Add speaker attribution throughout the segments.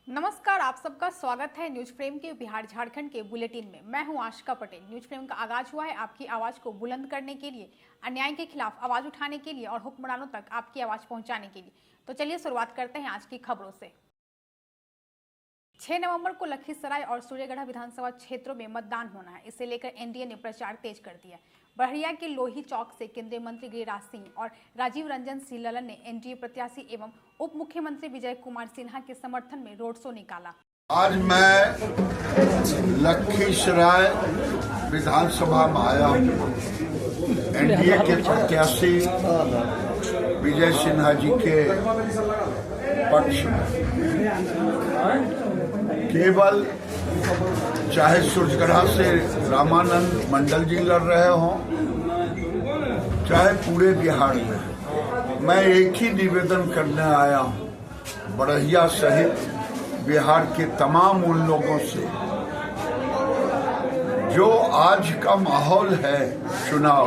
Speaker 1: नमस्कार, आप सबका स्वागत है न्यूज फ्रेम के बिहार झारखंड के बुलेटिन में। मैं हूं आशिका पटेल। न्यूज फ्रेम का आगाज हुआ है आपकी आवाज को बुलंद करने के लिए, अन्याय के खिलाफ आवाज उठाने के लिए और हुक्मरानों तक आपकी आवाज पहुंचाने के लिए। तो चलिए शुरुआत करते हैं आज की खबरों से। 6 नवंबर को लखीसराय और सूर्यगढ़ विधानसभा क्षेत्रों में मतदान होना है। इसे लेकर एनडीए ने प्रचार तेज कर दिया। बड़हरिया के लोही चौक से केंद्रीय मंत्री गिरिराज सिंह और राजीव रंजन सिंह ने एनडीए प्रत्याशी एवं उप मुख्यमंत्री विजय कुमार सिन्हा के समर्थन में रोड शो निकाला।
Speaker 2: आज मैं लखीसराय विधानसभा में आया हूँ। एनडीए के प्रत्याशी विजय सिन्हा जी के पक्ष में केवल चाहे सूर्यगढ़ से रामानंद मंडल जी लड़ रहे हों, चाहे पूरे बिहार में, मैं एक ही निवेदन करने आया हूँ बड़हिया सहित बिहार के तमाम उन लोगों से जो आज का माहौल है चुनाव,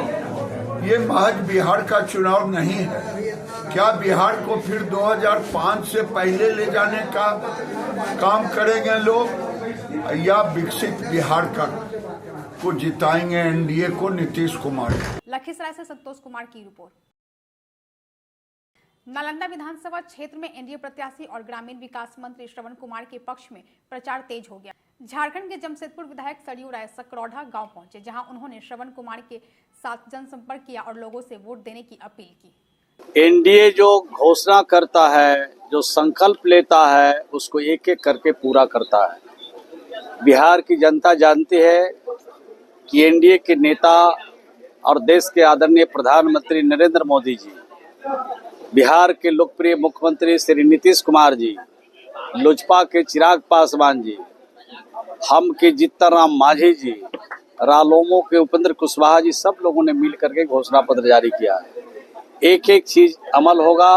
Speaker 2: ये महज बिहार का चुनाव नहीं है। क्या बिहार को फिर 2005 से पहले ले जाने का काम करेंगे लोग या विकसित बिहार का को जिताएंगे एनडीए को नीतीश कुमार।
Speaker 1: लखीसराय से संतोष कुमार की रिपोर्ट। नालंदा विधानसभा क्षेत्र में एनडीए प्रत्याशी और ग्रामीण विकास मंत्री श्रवण कुमार के पक्ष में प्रचार तेज हो गया। झारखंड के जमशेदपुर विधायक सरयू राय सकरौढ़ा गांव पहुंचे, जहां उन्होंने श्रवण कुमार के साथ जनसंपर्क किया और लोगों से वोट देने की अपील की।
Speaker 3: एनडीए जो घोषणा करता है, जो संकल्प लेता है, उसको एक एक करके पूरा करता है। बिहार की जनता जानती है कि एनडीए के नेता और देश के आदरणीय प्रधानमंत्री नरेंद्र मोदी जी, बिहार के लोकप्रिय मुख्यमंत्री श्री नीतीश कुमार जी, लोजपा के चिराग पासवान जी, हम के जीतन राम मांझी जी, रालोमो के उपेंद्र कुशवाहा जी, सब लोगों ने मिल करके घोषणा पत्र जारी किया है। एक एक चीज अमल होगा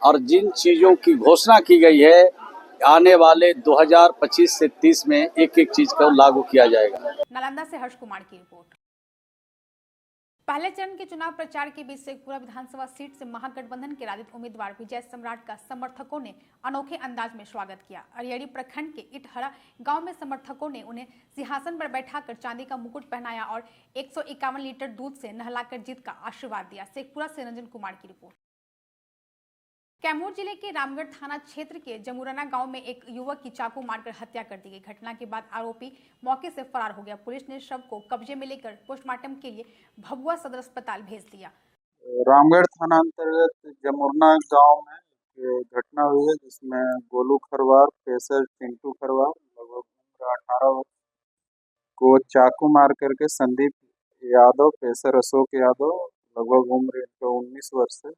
Speaker 3: और जिन चीजों की घोषणा की गई है आने वाले 2025 से 30 में एक एक चीज को लागू किया जाएगा।
Speaker 1: नालंदा से हर्ष कुमार की रिपोर्ट। पहले चरण के चुनाव प्रचार के बीच शेखपुरा विधानसभा सीट से महागठबंधन के राजद उम्मीदवार विजय सम्राट का समर्थकों ने अनोखे अंदाज में स्वागत किया। अरियड़ी प्रखंड के इटहरा गांव में समर्थकों ने उन्हें सिंहासन पर बैठाकर चांदी का मुकुट पहनाया और 151 लीटर दूध से नहलाकर जीत का आशीर्वाद दिया। शेखपुरा से रंजन कुमार की रिपोर्ट। कैमूर जिले के रामगढ़ थाना क्षेत्र के जमुराना गांव में एक युवक की चाकू मारकर हत्या कर दी गई। घटना के बाद आरोपी मौके से फरार हो गया। पुलिस ने शव को कब्जे में लेकर पोस्टमार्टम के लिए भभुआ सदर अस्पताल भेज दिया।
Speaker 4: रामगढ़ थाना अंतर्गत जमुरना गांव में घटना हुई है, जिसमें गोलू खरवार, पेशर चिंटू खरवार लगभग 18 वर्ष को चाकू मार करके संदीप यादव, पेशर अशोक यादव लगभग उम्र 19 वर्ष से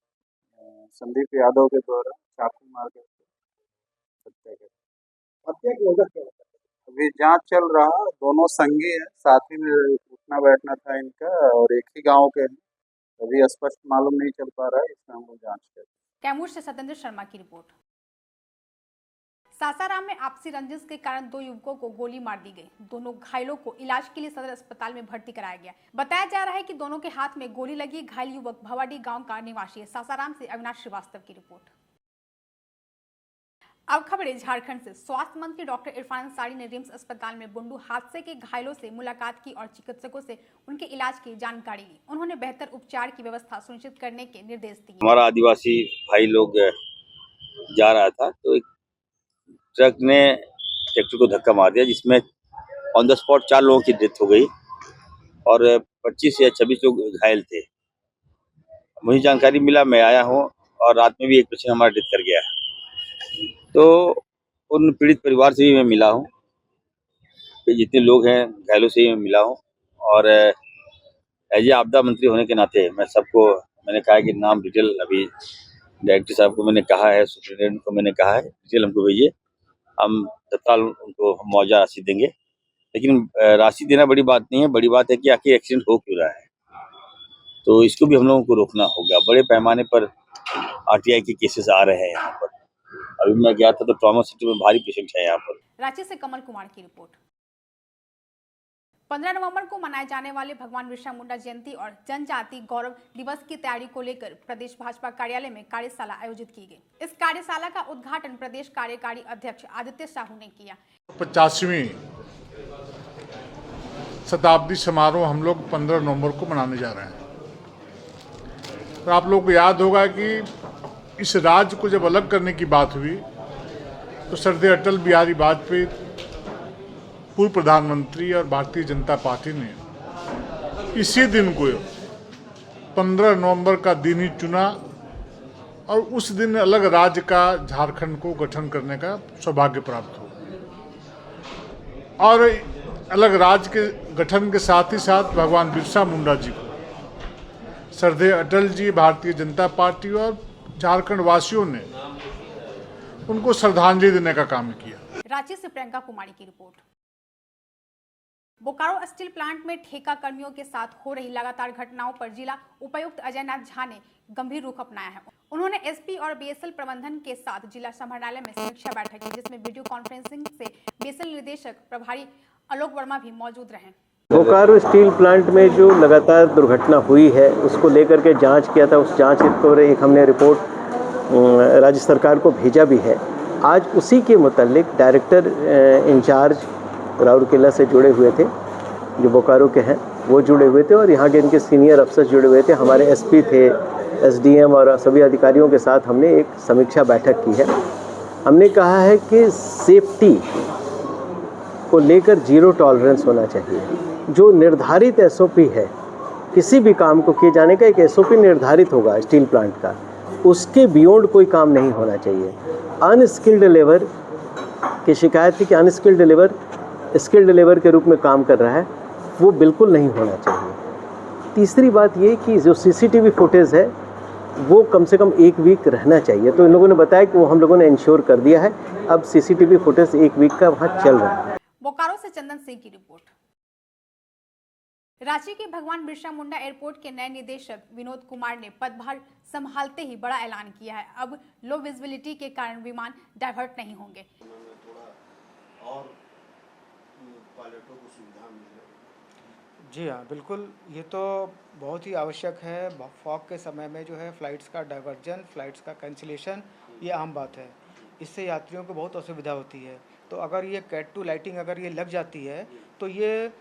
Speaker 4: संदीप यादव के द्वारा चाकू मार करके हत्या की वजह क्या है अभी जांच चल रहा। दोनों संगी हैं, साथ ही में उठना बैठना था इनका और एक ही गांव के हैं। अभी स्पष्ट मालूम नहीं चल पा रहा है, इसमें हम लोग जांच करें।
Speaker 1: कैमूर से सत्येंद्र शर्मा की रिपोर्ट। सासाराम में आपसी रंजिश के कारण 2 युवकों को गोली मार दी गई। दोनों घायलों को इलाज के लिए सदर अस्पताल में भर्ती कराया गया। बताया जा रहा है कि दोनों के हाथ में गोली लगी। घायल युवक भवाडी गांव का निवासी है। सासाराम से अविनाश श्रीवास्तव की रिपोर्ट। अब खबरें झारखंड से। स्वास्थ्य मंत्री डॉक्टर इरफान अंसारी ने रिम्स अस्पताल में बुंडू हादसे के घायलों से मुलाकात की और चिकित्सकों से उनके इलाज की जानकारी ली। उन्होंने बेहतर उपचार की व्यवस्था सुनिश्चित करने के निर्देश दिए।
Speaker 5: हमारा आदिवासी भाई लोग जा रहा था तो एक ट्रक ने ट्रैक्टर को धक्का मार दिया, जिसमें ऑन द स्पॉट 4 लोगों की डेथ हो गई और 25 या 26 लोग घायल थे। मुझे जानकारी मिला, मैं आया हूँ और रात में भी एक पेशेंट हमारा डेथ कर गया है। तो उन पीड़ित परिवार से भी मैं मिला हूँ, जितने लोग हैं घायलों से ही मैं मिला हूँ और एज ए आपदा मंत्री होने के नाते मैं सबको मैंने कहा कि नाम डिटेल अभी डायरेक्टर साहब को मैंने कहा है, सुप्रिंटेंडेंट को मैंने कहा है डिटेल हमको भेजिए, हम तत्काल उनको मुआवजा राशि देंगे। लेकिन राशि देना बड़ी बात नहीं है, बड़ी बात है कि आखिर एक्सीडेंट हो क्यों रहा है, तो इसको भी हम लोगों को रोकना होगा। बड़े पैमाने पर आरटीआई के केसेस आ रहे हैं यहाँ पर। अभी मैं गया था तो ट्रॉमा सेंटर में भारी पेशेंट है यहाँ पर।
Speaker 1: रांची से कमल कुमार की रिपोर्ट। 15 नवंबर को मनाए जाने वाले भगवान बिरसा मुंडा जयंती और जनजाति गौरव दिवस की तैयारी को लेकर प्रदेश भाजपा कार्यालय में कार्यशाला आयोजित की गई। इस कार्यशाला का उद्घाटन प्रदेश कार्यकारी अध्यक्ष आदित्य साहू ने किया।
Speaker 6: 50वीं शताब्दी समारोह हम लोग 15 नवंबर को मनाने जा रहे हैं। तो आप लोग को याद होगा कि इस राज्य को जब अलग करने की बात हुई तो श्रद्धेय अटल बिहारी वाजपेयी पूर्व प्रधानमंत्री और भारतीय जनता पार्टी ने इसी दिन को 15 नवंबर का दिन ही चुना और उस दिन अलग राज्य का झारखंड को गठन करने का सौभाग्य प्राप्त हुआ। और अलग राज्य के गठन के साथ ही साथ भगवान बिरसा मुंडा जी को श्रद्धेय अटल जी, भारतीय जनता पार्टी और झारखंड वासियों ने उनको श्रद्धांजलि देने का काम किया।
Speaker 1: रांची से प्रियंका कुमारी की रिपोर्ट। बोकारो स्टील प्लांट में ठेका कर्मियों के साथ हो रही लगातार घटनाओं पर जिला उपायुक्त अजय नाथ झा ने गंभीर रुख अपनाया है। उन्होंने एसपी और बीएसएल प्रबंधन के साथ जिला समाहरणालय में समीक्षा बैठक की, जिसमें वीडियो कॉन्फ्रेंसिंग से बीएसएल निदेशक प्रभारी आलोक वर्मा भी मौजूद रहे।
Speaker 7: बोकारो स्टील प्लांट में जो लगातार दुर्घटना हुई है उसको लेकर के जांच किया था। उस जांच को एक हमने रिपोर्ट राज्य सरकार को भेजा भी है। आज उसी के मुतालिक डायरेक्टर इंचार्ज राउरकेला से जुड़े हुए थे, जो बोकारो के हैं वो जुड़े हुए थे, और यहाँ के इनके सीनियर अफसर जुड़े हुए थे। हमारे एसपी थे, एसडीएम और सभी अधिकारियों के साथ हमने एक समीक्षा बैठक की है। हमने कहा है कि सेफ्टी को लेकर जीरो टॉलरेंस होना चाहिए। जो निर्धारित एसओपी है, किसी भी काम को किए जाने का एक एसओपी निर्धारित होगा स्टील प्लांट का, उसके बियॉन्ड कोई काम नहीं होना चाहिए। अनस्किल्ड लेबर की शिकायत थी कि अनस्किल्ड लेबर स्किल्ड लेबर के रूप में काम कर रहा है, वो बिल्कुल नहीं होना चाहिए। तीसरी बात ये कि जो सीसीटीवी फुटेज है वो कम से कम 1 वीक रहना चाहिए। तो इन लोगों ने बताया कि वो हम लोगों ने इंश्योर कर दिया है। अब सीसीटीवी फुटेज 1 वीक का वहाँ चल रहा है।
Speaker 1: बोकारो से चंदन सिंह की रिपोर्ट। रांची के भगवान बिरसा मुंडा एयरपोर्ट के नए निदेशक विनोद कुमार ने पदभार संभालते ही बड़ा ऐलान किया है। अब लो विजिबिलिटी के कारण विमान डाइवर्ट नहीं होंगे।
Speaker 8: पायलटों को सुविधा मिले।
Speaker 9: जी हाँ, बिल्कुल, ये तो बहुत ही आवश्यक है। फॉग के समय में जो है फ्लाइट्स का डाइवर्जन, फ्लाइट्स का कैंसिलेशन, ये आम बात है। इससे यात्रियों को बहुत असुविधा होती है। तो अगर ये कैट टू लाइटिंग अगर ये लग जाती है तो ये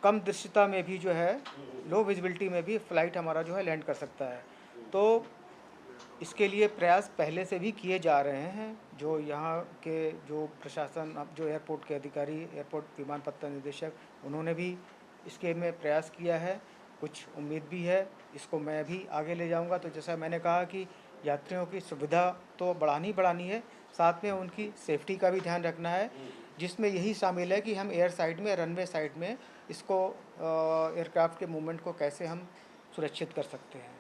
Speaker 9: कम दृश्यता में भी जो है, लो विजिबिलिटी में भी फ़्लाइट हमारा जो है लैंड कर सकता है। तो इसके लिए प्रयास पहले से भी किए जा रहे हैं। जो यहाँ के जो प्रशासन, जो एयरपोर्ट के अधिकारी, एयरपोर्ट विमानपत्ता निदेशक, उन्होंने भी इसके में प्रयास किया है। कुछ उम्मीद भी है, इसको मैं भी आगे ले जाऊंगा। तो जैसा मैंने कहा कि यात्रियों की सुविधा तो बढ़ानी है, साथ में उनकी सेफ्टी का भी ध्यान रखना है, जिसमें यही शामिल है कि हम एयर साइड में, रनवे साइड में इसको एयरक्राफ्ट के मूवमेंट को कैसे हम सुरक्षित कर सकते हैं।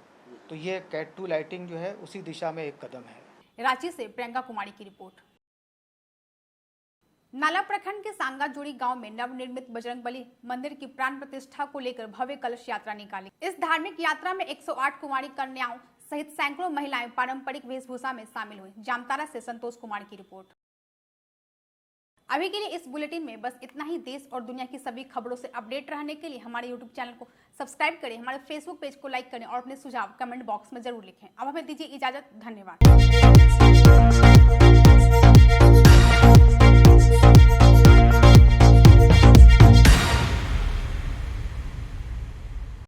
Speaker 9: तो ये कैट टू लाइटिंग जो है उसी दिशा में एक कदम है।
Speaker 1: रांची से प्रियंका कुमारी की रिपोर्ट। नाला प्रखंड के सांगाजुड़ी गांव में नवनिर्मित बजरंगबली मंदिर की प्राण प्रतिष्ठा को लेकर भव्य कलश यात्रा निकाली। इस धार्मिक यात्रा में 108 कुमारी कन्याओं सहित सैकड़ों महिलाएं पारंपरिक वेशभूषा में शामिल हुई। जामताड़ा से संतोष कुमार की रिपोर्ट। अभी के लिए इस बुलेटिन में बस इतना ही। देश और दुनिया की सभी खबरों से अपडेट रहने के लिए हमारे यूट्यूब चैनल को सब्सक्राइब करें, हमारे फेसबुक पेज को लाइक करें और अपने सुझाव कमेंट बॉक्स में जरूर लिखें। अब हमें दीजिए इजाजत। धन्यवाद।